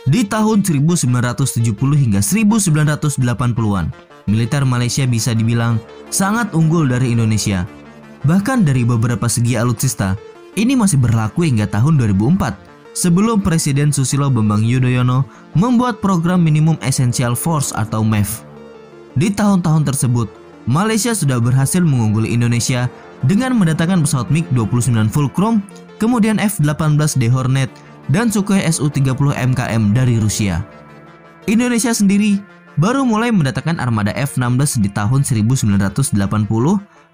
Di tahun 1970 hingga 1980-an, militer Malaysia bisa dibilang sangat unggul dari Indonesia. Bahkan dari beberapa segi alutsista, ini masih berlaku hingga tahun 2004, sebelum Presiden Susilo Bambang Yudhoyono membuat program Minimum Essential Force atau MEF. Di tahun-tahun tersebut, Malaysia sudah berhasil mengungguli Indonesia dengan mendatangkan pesawat MiG-29 Fulcrum, kemudian F-18D Hornet, dan Sukhoi Su-30 MKM dari Rusia. Indonesia sendiri baru mulai mendatangkan armada F-16 di tahun 1980,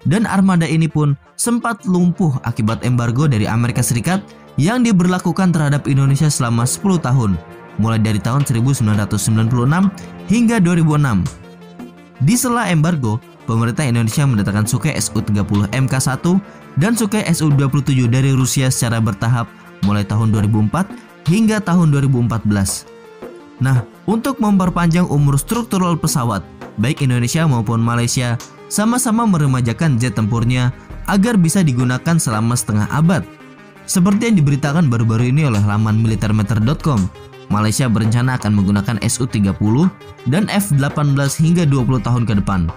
dan armada ini pun sempat lumpuh akibat embargo dari Amerika Serikat yang diberlakukan terhadap Indonesia selama 10 tahun, mulai dari tahun 1996 hingga 2006. Di sela embargo, pemerintah Indonesia mendatangkan Sukhoi Su-30 Mk1 dan Sukhoi Su-27 dari Rusia secara bertahap mulai tahun 2004 hingga tahun 2014. Nah, untuk memperpanjang umur struktural pesawat, baik Indonesia maupun Malaysia sama-sama meremajakan jet tempurnya agar bisa digunakan selama setengah abad. Seperti yang diberitakan baru-baru ini oleh laman militermeter.com, Malaysia berencana akan menggunakan Su-30 dan F-18 hingga 20 tahun ke depan.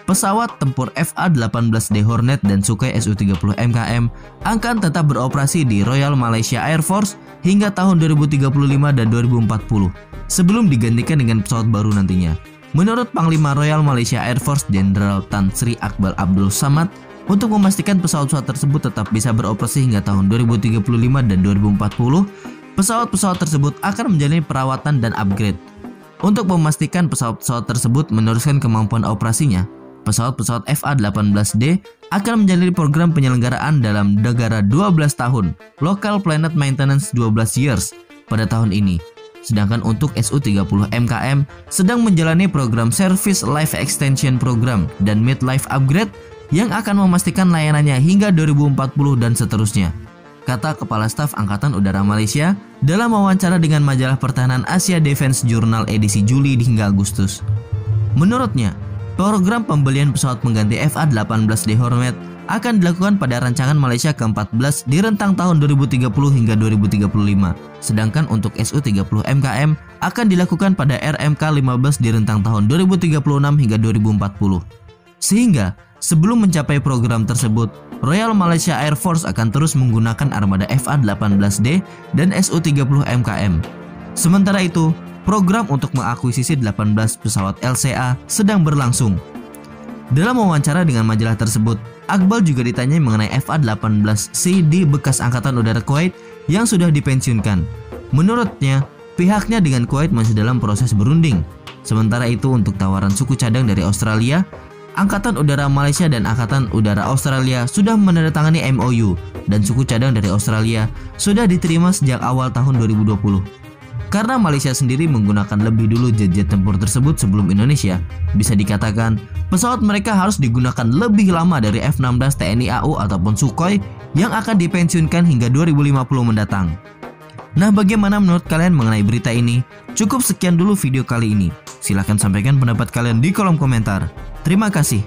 Pesawat tempur FA-18D Hornet dan Sukhoi Su-30 MKM akan tetap beroperasi di Royal Malaysia Air Force hingga tahun 2035 dan 2040 sebelum digantikan dengan pesawat baru nantinya. Menurut Panglima Royal Malaysia Air Force Jenderal Tan Sri Akbar Abdul Samad, untuk memastikan pesawat-pesawat tersebut tetap bisa beroperasi hingga tahun 2035 dan 2040, pesawat-pesawat tersebut akan menjalani perawatan dan upgrade. Untuk memastikan pesawat-pesawat tersebut meneruskan kemampuan operasinya, pesawat-pesawat FA-18D akan menjalani program penyelenggaraan dalam negara 12 tahun, Local Planet Maintenance 12 years pada tahun ini. Sedangkan untuk Su-30 MKM sedang menjalani program Service Life Extension Program dan Mid-Life Upgrade yang akan memastikan layanannya hingga 2040 dan seterusnya, kata Kepala Staf Angkatan Udara Malaysia dalam wawancara dengan majalah pertahanan Asia Defense Journal edisi Juli hingga Agustus. Menurutnya, program pembelian pesawat pengganti FA-18D Hornet akan dilakukan pada rancangan Malaysia ke-14 di rentang tahun 2030 hingga 2035. Sedangkan untuk Su-30 MKM akan dilakukan pada RMK-15 di rentang tahun 2036 hingga 2040. Sehingga, sebelum mencapai program tersebut, Royal Malaysia Air Force akan terus menggunakan armada FA-18D dan Su-30 MKM. Sementara itu, program untuk mengakuisisi 18 pesawat LCA sedang berlangsung. Dalam wawancara dengan majalah tersebut, Akbar juga ditanyai mengenai FA-18C di bekas Angkatan Udara Kuwait yang sudah dipensiunkan. Menurutnya, pihaknya dengan Kuwait masih dalam proses berunding. Sementara itu, untuk tawaran suku cadang dari Australia, Angkatan Udara Malaysia dan Angkatan Udara Australia sudah menandatangani MOU, dan suku cadang dari Australia sudah diterima sejak awal tahun 2020. Karena Malaysia sendiri menggunakan lebih dulu jet-jet tempur tersebut sebelum Indonesia, bisa dikatakan pesawat mereka harus digunakan lebih lama dari F-16 TNI AU ataupun Sukhoi yang akan dipensiunkan hingga 2050 mendatang. Nah, bagaimana menurut kalian mengenai berita ini? Cukup sekian dulu video kali ini. Silahkan sampaikan pendapat kalian di kolom komentar. Terima kasih.